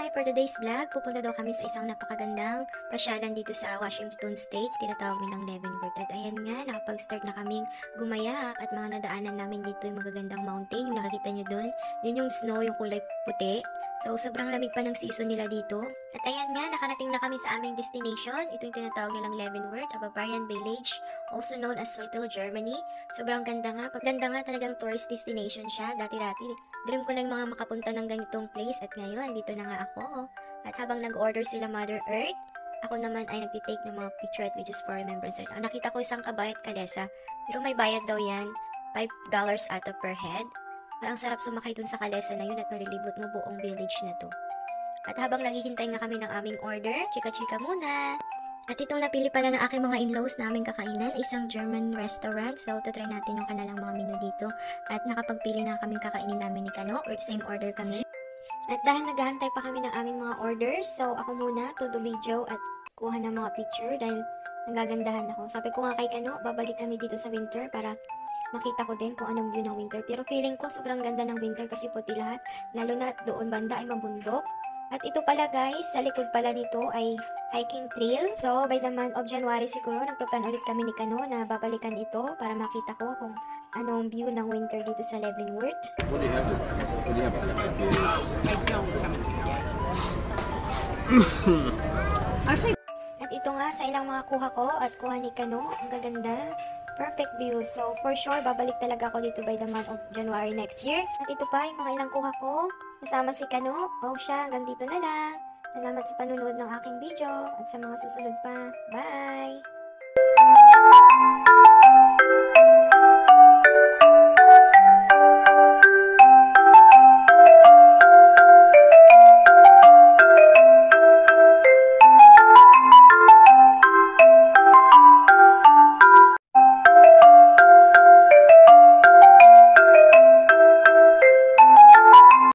Hi! For today's vlog, pupunta daw kami sa isang napakagandang pasyalan dito sa Washington State, tinatawag nilang Leavenworth. At ayan nga, nakapag-start na kaming gumayak at mga nadaanan namin dito yung magagandang mountain. Yung nakikita nyo dun, yun yung snow, yung kulay puti. So, sobrang lamig pa ng season nila dito. At ayan nga, nakarating na kami sa aming destination. Ito yung tinatawag nilang Leavenworth, a barbarian village, also known as Little Germany. Sobrang ganda nga. Pagganda nga talagang tourist destination siya. Dati-dati, dream ko na yung mga makapunta ng ganitong place. At ngayon, dito na nga ako. At habang nag-order sila Mother Earth, ako naman ay nagtitake ng mga picture at videos for remembrance. Nakita ko isang kabayat kalesa, pero may bayad daw yan, $5 ata per head. Parang sarap sumakay dun sa kalesa na yun at malilibot mo buong village na to. At habang naghihintay nga kami ng aming order, chika-chika muna. At itong napili pala ng aking mga in-laws na aming kakainan, isang German restaurant. So, tatry natin yung kanilang mga menu dito. At nakapagpili na kaming kakainin namin ni Kano, or same order kami. At dahil naghahantay pa kami ng aming mga orders, so ako muna, todo video at kuha ng mga picture dahil nagagandahan ako. Sabi ko nga kay Kano, babalik kami dito sa winter para makita ko din kung anong view ng winter. Pero feeling ko sobrang ganda ng winter kasi puti lahat. Lalo na doon banda ay mabundok. At ito pala guys, sa likod pala nito ay hiking trail. So by the month of January siguro, nagpaplan ulit kami ni Kano na babalikan ito para makita ko kung anong view ng winter dito sa Leavenworth. What do you have? What do you have? I don't have it yet. Actually, At ito nga sa ilang mga kuha ko at kuha ni Kano, ang gaganda. Perfect view. So, for sure, babalik talaga ako dito by the month of January next year. At ito pa, yung mga ilang kuha ko. Kasama si Kano. O siya, hanggang dito na lang. Salamat sa panunood ng aking video at sa mga susunod pa. Bye!